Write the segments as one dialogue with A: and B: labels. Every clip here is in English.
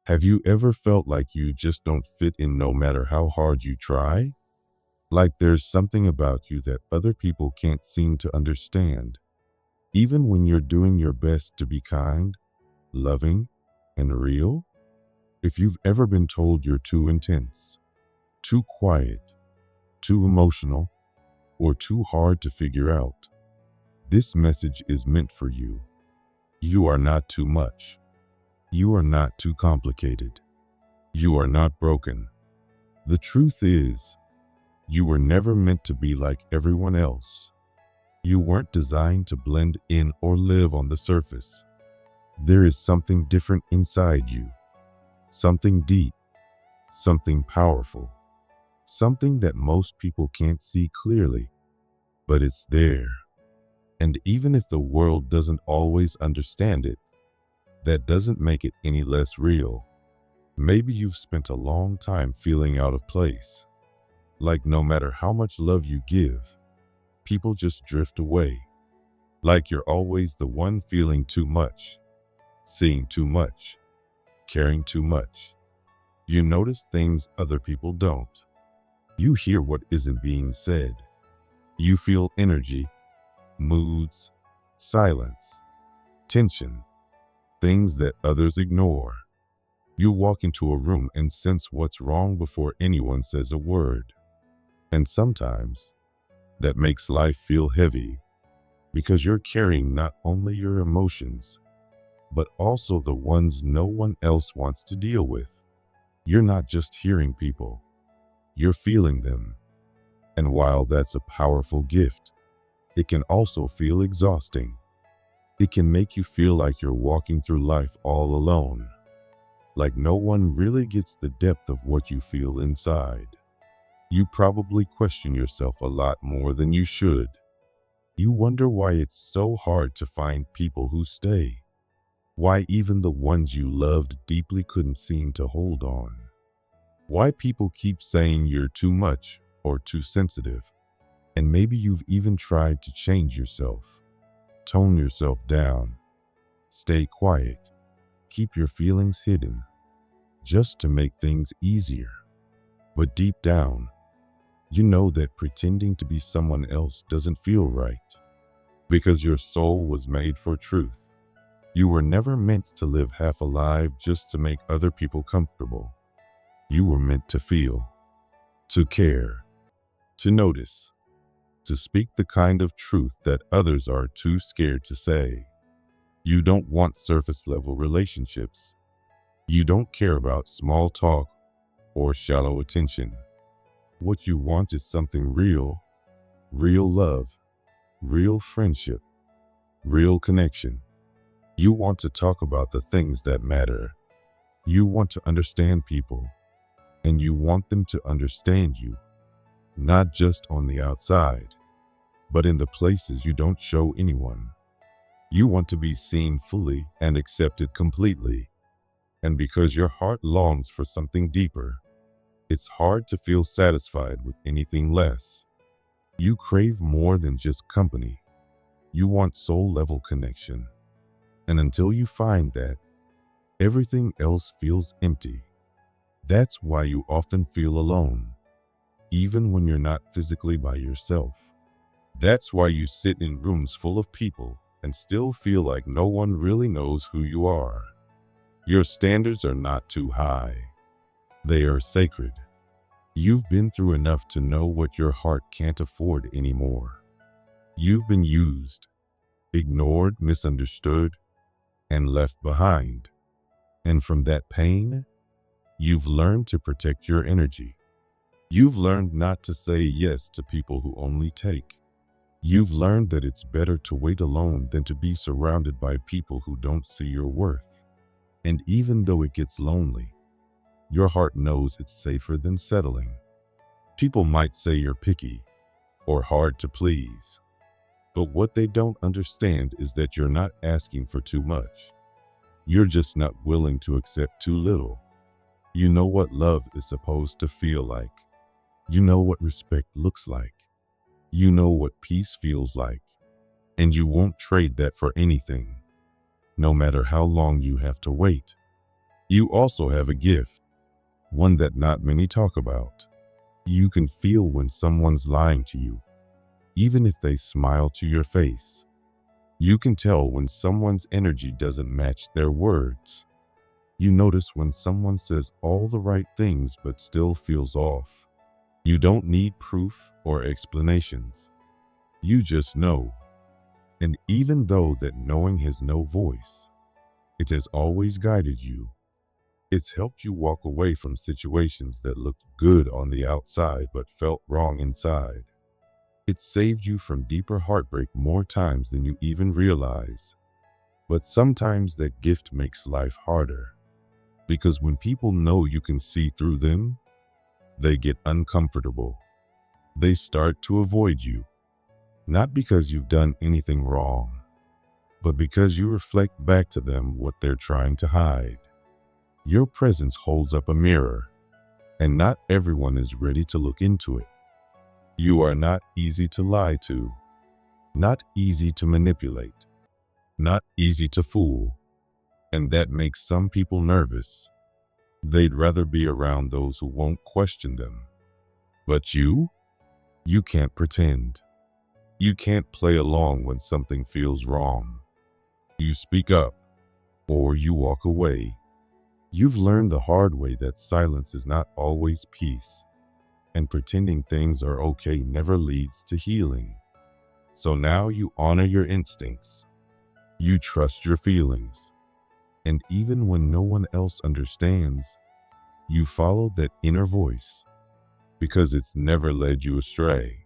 A: Have you ever felt like you just don't fit in no matter how hard you try? Like there's something about you that other people can't seem to understand, even when you're doing your best to be kind, loving, and real? If you've ever been told you're too intense, too quiet, too emotional, or too hard to figure out, this message is meant for you. You are not too much. You are not too complicated. You are not broken. The truth is, you were never meant to be like everyone else. You weren't designed to blend in or live on the surface. There is something different inside you, something deep, something powerful, something that most people can't see clearly, but it's there. And even if the world doesn't always understand it, that doesn't make it any less real. Maybe you've spent a long time feeling out of place, like no matter how much love you give, people just drift away. Like you're always the one feeling too much, seeing too much, caring too much. You notice things other people don't. You hear what isn't being said. You feel energy, moods, silence, tension, things that others ignore. You walk into a room and sense what's wrong before anyone says a word. And sometimes that makes life feel heavy because you're carrying not only your emotions, but also the ones no one else wants to deal with. You're not just hearing people, you're feeling them. And while that's a powerful gift, it can also feel exhausting. It can make you feel like you're walking through life all alone, like no one really gets the depth of what you feel inside. You probably question yourself a lot more than you should. You wonder why it's so hard to find people who stay, why even the ones you loved deeply couldn't seem to hold on, why people keep saying you're too much or too sensitive. And maybe you've even tried to change yourself, tone yourself down, stay quiet, keep your feelings hidden, just to make things easier. But deep down, you know that pretending to be someone else doesn't feel right, because your soul was made for truth. You were never meant to live half alive just to make other people comfortable. You were meant to feel, to care, to notice, to speak the kind of truth that others are too scared to say. You don't want surface level relationships. You don't care about small talk or shallow attention. What you want is something real, real love, real friendship, real connection. You want to talk about the things that matter. You want to understand people, and you want them to understand you, not just on the outside, but in the places you don't show anyone. You want to be seen fully and accepted completely. And because your heart longs for something deeper, it's hard to feel satisfied with anything less. You crave more than just company. You want soul-level connection. And until you find that, everything else feels empty. That's why you often feel alone, even when you're not physically by yourself. That's why you sit in rooms full of people and still feel like no one really knows who you are. Your standards are not too high. They are sacred. You've been through enough to know what your heart can't afford anymore. You've been used, ignored, misunderstood, and left behind. And from that pain, you've learned to protect your energy. You've learned not to say yes to people who only take. You've learned that it's better to wait alone than to be surrounded by people who don't see your worth. And even though it gets lonely, your heart knows it's safer than settling. People might say you're picky or hard to please, but what they don't understand is that you're not asking for too much. You're just not willing to accept too little. You know what love is supposed to feel like. You know what respect looks like. You know what peace feels like. And you won't trade that for anything, no matter how long you have to wait. You also have a gift, one that not many talk about. You can feel when someone's lying to you, even if they smile to your face. You can tell when someone's energy doesn't match their words. You notice when someone says all the right things but still feels off. You don't need proof or explanations. You just know. And even though that knowing has no voice, it has always guided you. It's helped you walk away from situations that looked good on the outside but felt wrong inside. It's saved you from deeper heartbreak more times than you even realize. But sometimes that gift makes life harder. Because when people know you can see through them, they get uncomfortable. They start to avoid you. Not because you've done anything wrong, but because you reflect back to them what they're trying to hide. Your presence holds up a mirror, and not everyone is ready to look into it. You are not easy to lie to, not easy to manipulate, not easy to fool, and that makes some people nervous. They'd rather be around those who won't question them. But you can't pretend. You can't play along when something feels wrong. You speak up, or you walk away. You've learned the hard way that silence is not always peace, and pretending things are okay never leads to healing. So now you honor your instincts. You trust your feelings. And even when no one else understands, you follow that inner voice, because it's never led you astray.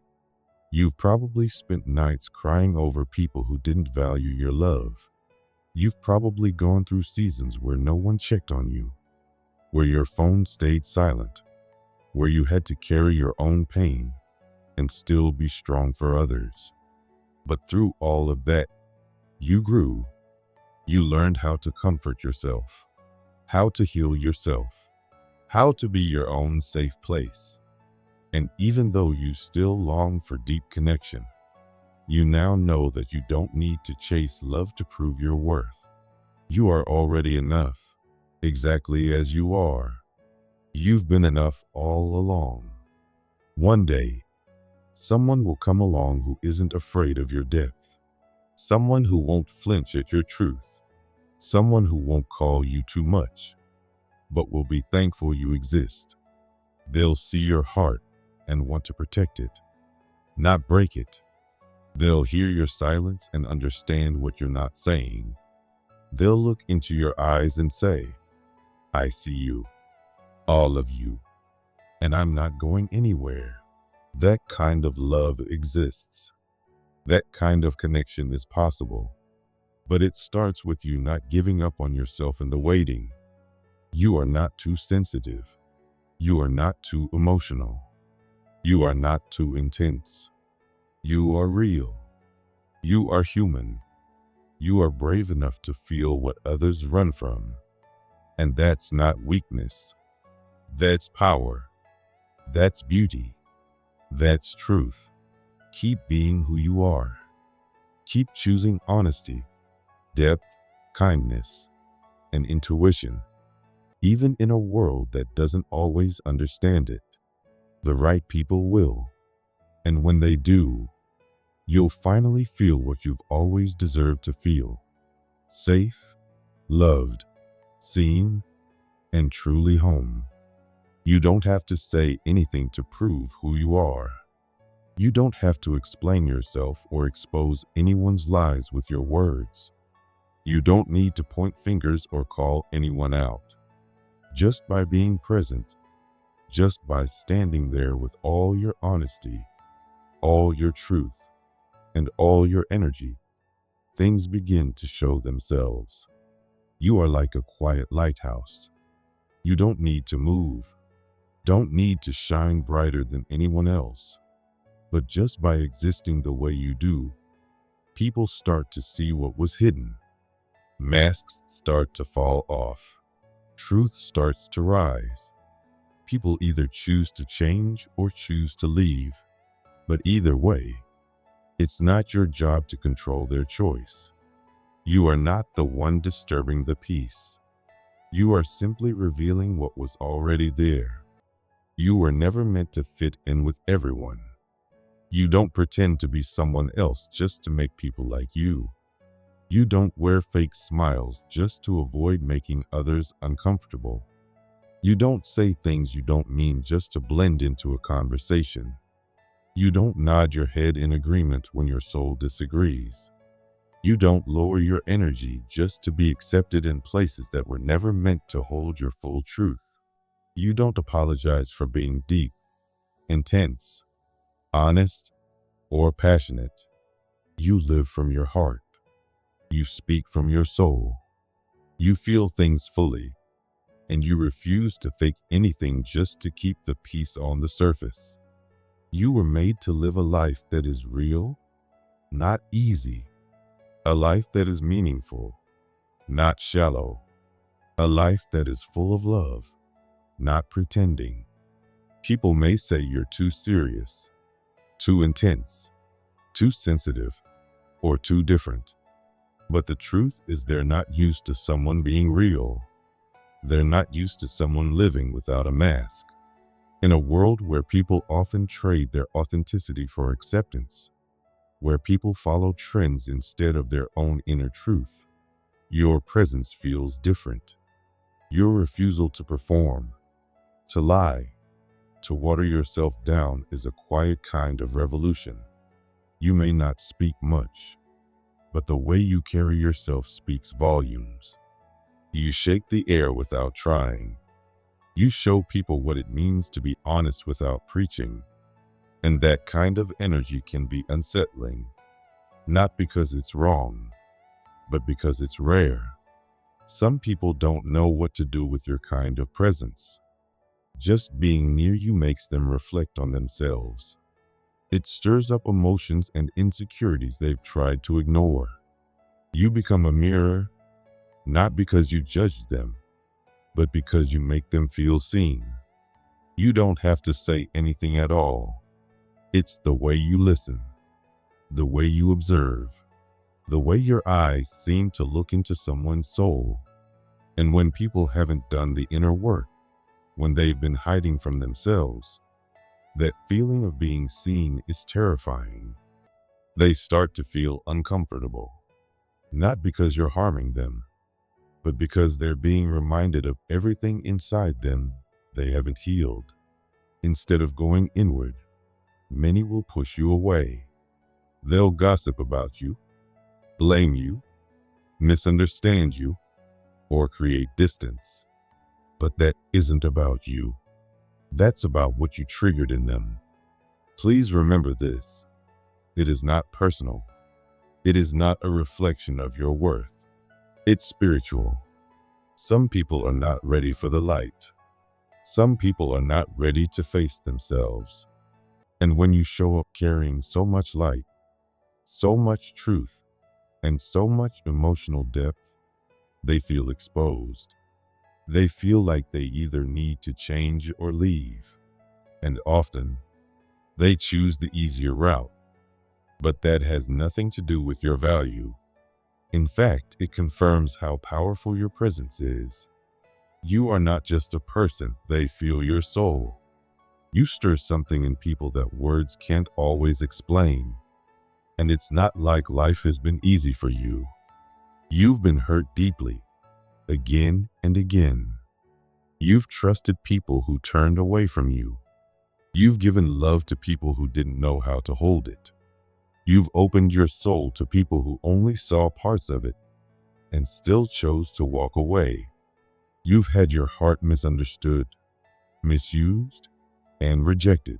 A: You've probably spent nights crying over people who didn't value your love. You've probably gone through seasons where no one checked on you, where your phone stayed silent, where you had to carry your own pain and still be strong for others. But through all of that, you grew. You learned how to comfort yourself, how to heal yourself, how to be your own safe place. And even though you still long for deep connection, you now know that you don't need to chase love to prove your worth. You are already enough, exactly as you are. You've been enough all along. One day, someone will come along who isn't afraid of your depth. Someone who won't flinch at your truth. Someone who won't call you too much, but will be thankful you exist. They'll see your heart and want to protect it, not break it. They'll hear your silence and understand what you're not saying. They'll look into your eyes and say, I see you, all of you, and I'm not going anywhere. That kind of love exists. That kind of connection is possible. But it starts with you not giving up on yourself in the waiting. You are not too sensitive. You are not too emotional. You are not too intense. You are real. You are human. You are brave enough to feel what others run from. And that's not weakness. That's power. That's beauty. That's truth. Keep being who you are. Keep choosing honesty, depth, kindness, and intuition, even in a world that doesn't always understand it. The right people will. And when they do, you'll finally feel what you've always deserved to feel. Safe, loved, seen, and truly home. You don't have to say anything to prove who you are. You don't have to explain yourself or expose anyone's lies with your words. You don't need to point fingers or call anyone out. Just by being present, just by standing there with all your honesty, all your truth, and all your energy, things begin to show themselves. You are like a quiet lighthouse. You don't need to move, don't need to shine brighter than anyone else. But just by existing the way you do, people start to see what was hidden. Masks start to fall off. Truth starts to rise. People either choose to change or choose to leave. But either way, it's not your job to control their choice. You are not the one disturbing the peace. You are simply revealing what was already there. You were never meant to fit in with everyone. You don't pretend to be someone else just to make people like you. You don't wear fake smiles just to avoid making others uncomfortable. You don't say things you don't mean just to blend into a conversation. You don't nod your head in agreement when your soul disagrees. You don't lower your energy just to be accepted in places that were never meant to hold your full truth. You don't apologize for being deep, intense, honest, or passionate. You live from your heart. You speak from your soul. You feel things fully, and you refuse to fake anything just to keep the peace on the surface. You were made to live a life that is real, not easy. A life that is meaningful, not shallow. A life that is full of love, not pretending. People may say you're too serious, too intense, too sensitive, or too different. But the truth is they're not used to someone being real. They're not used to someone living without a mask. In a world where people often trade their authenticity for acceptance, where people follow trends instead of their own inner truth, your presence feels different. Your refusal to perform, to lie, to water yourself down is a quiet kind of revolution. You may not speak much, but the way you carry yourself speaks volumes. You shake the air without trying. You show people what it means to be honest without preaching. And that kind of energy can be unsettling, not because it's wrong, but because it's rare. Some people don't know what to do with your kind of presence. Just being near you makes them reflect on themselves. It stirs up emotions and insecurities they've tried to ignore. You become a mirror, not because you judge them, but because you make them feel seen. You don't have to say anything at all. It's the way you listen, the way you observe, the way your eyes seem to look into someone's soul. And when people haven't done the inner work, when they've been hiding from themselves, that feeling of being seen is terrifying. They start to feel uncomfortable, not because you're harming them, but because they're being reminded of everything inside them they haven't healed. Instead of going inward, many will push you away. They'll gossip about you, blame you, misunderstand you, or create distance. But that isn't about you. That's about what you triggered in them. Please remember this. It is not personal. It is not a reflection of your worth. It's spiritual. Some people are not ready for the light. Some people are not ready to face themselves. And when you show up carrying so much light, so much truth, and so much emotional depth, they feel exposed. They feel like they either need to change or leave. And often, they choose the easier route. But that has nothing to do with your value. In fact, it confirms how powerful your presence is. You are not just a person, they feel your soul. You stir something in people that words can't always explain. And it's not like life has been easy for you. You've been hurt deeply, again and again. You've trusted people who turned away from you. You've given love to people who didn't know how to hold it. You've opened your soul to people who only saw parts of it and still chose to walk away. You've had your heart misunderstood, misused, and rejected.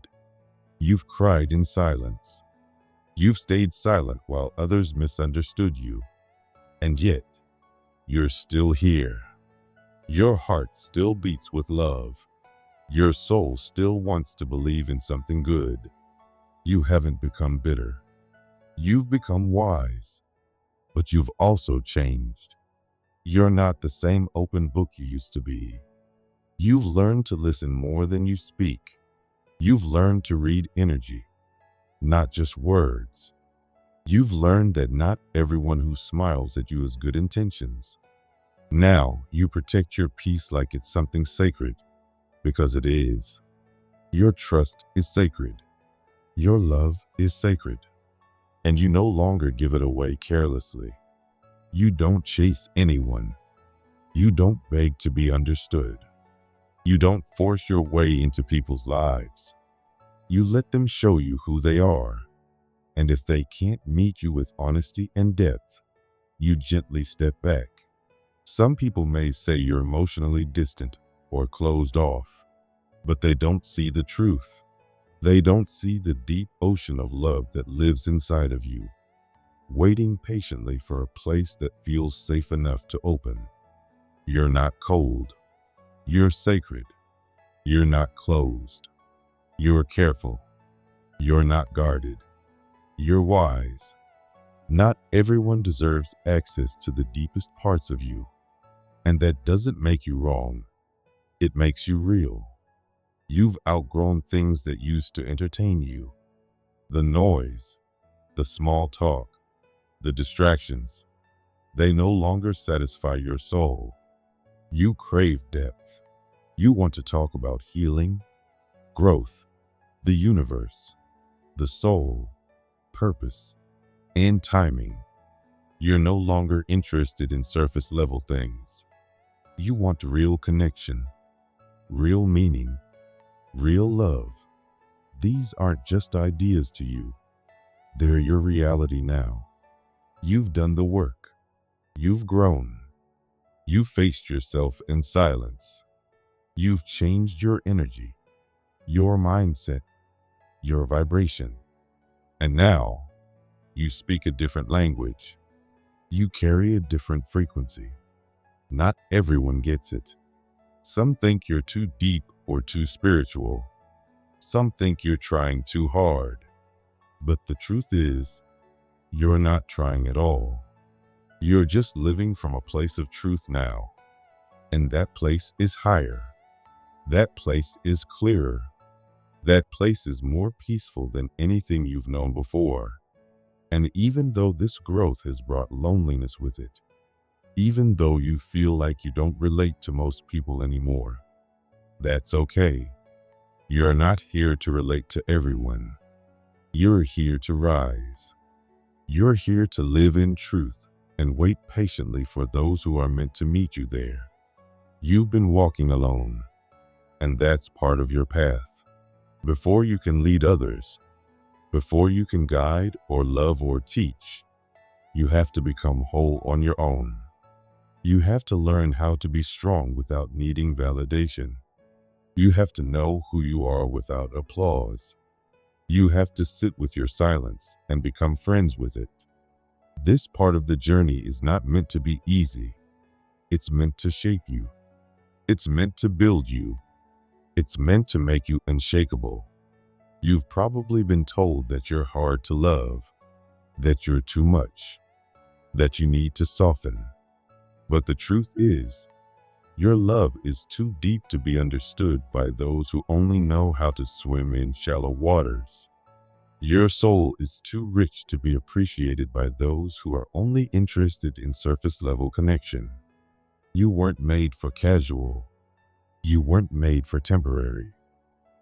A: You've cried in silence. You've stayed silent while others misunderstood you. And yet, you're still here. Your heart still beats with love. Your soul still wants to believe in something good. You haven't become bitter. You've become wise, but you've also changed. You're not the same open book you used to be. You've learned to listen more than you speak. You've learned to read energy, not just words. You've learned that not everyone who smiles at you has good intentions. Now you protect your peace like it's something sacred, because it is. Your trust is sacred. Your love is sacred. And you no longer give it away carelessly. You don't chase anyone. You don't beg to be understood. You don't force your way into people's lives. You let them show you who they are. And if they can't meet you with honesty and depth, you gently step back. Some people may say you're emotionally distant or closed off, but they don't see the truth. They don't see the deep ocean of love that lives inside of you, waiting patiently for a place that feels safe enough to open. You're not cold. You're sacred. You're not closed. You're careful. You're not guarded. You're wise. Not everyone deserves access to the deepest parts of you. And that doesn't make you wrong. It makes you real. You've outgrown things that used to entertain you. The noise, the small talk, the distractions, they no longer satisfy your soul. You crave depth. You want to talk about healing, growth, the universe, the soul, purpose, and timing. You're no longer interested in surface level things. You want real connection, real meaning, real love. These aren't just ideas to you. They're your reality now. You've done the work. You've grown. You faced yourself in silence. You've changed your energy, your mindset, your vibration. And now, you speak a different language. You carry a different frequency. Not everyone gets it. Some think you're too deep or too spiritual. Some think you're trying too hard. But the truth is, you're not trying at all. You're just living from a place of truth now. And that place is higher. That place is clearer. That place is more peaceful than anything you've known before. And even though this growth has brought loneliness with it, even though you feel like you don't relate to most people anymore, that's okay. You're not here to relate to everyone. You're here to rise. You're here to live in truth and wait patiently for those who are meant to meet you there. You've been walking alone, and that's part of your path. Before you can lead others, before you can guide or love or teach, you have to become whole on your own. You have to learn how to be strong without needing validation. You have to know who you are without applause. You have to sit with your silence and become friends with it. This part of the journey is not meant to be easy. It's meant to shape you. It's meant to build you. It's meant to make you unshakable. You've probably been told that you're hard to love, that you're too much, that you need to soften. But the truth is, your love is too deep to be understood by those who only know how to swim in shallow waters. Your soul is too rich to be appreciated by those who are only interested in surface-level connection. You weren't made for casual. You weren't made for temporary.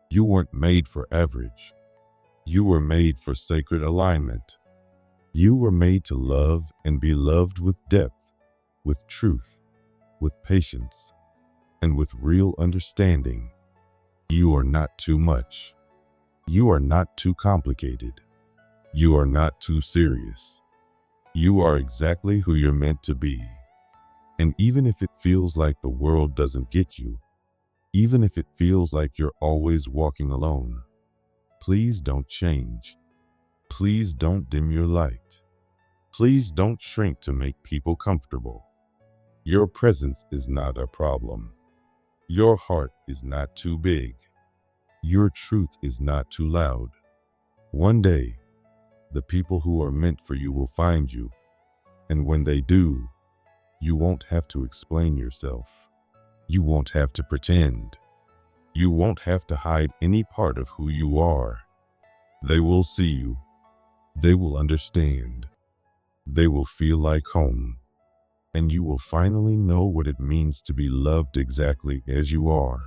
A: You weren't made for average. You were made for sacred alignment. You were made to love and be loved with depth, with truth, with patience, and with real understanding. You are not too much. You are not too complicated. You are not too serious. You are exactly who you're meant to be. And even if it feels like the world doesn't get you, even if it feels like you're always walking alone, please don't change. Please don't dim your light. Please don't shrink to make people comfortable. Your presence is not a problem. Your heart is not too big. Your truth is not too loud. One day, the people who are meant for you will find you. And when they do, you won't have to explain yourself. You won't have to pretend. You won't have to hide any part of who you are. They will see you. They will understand. They will feel like home. and you will finally know what it means to be loved exactly as you are.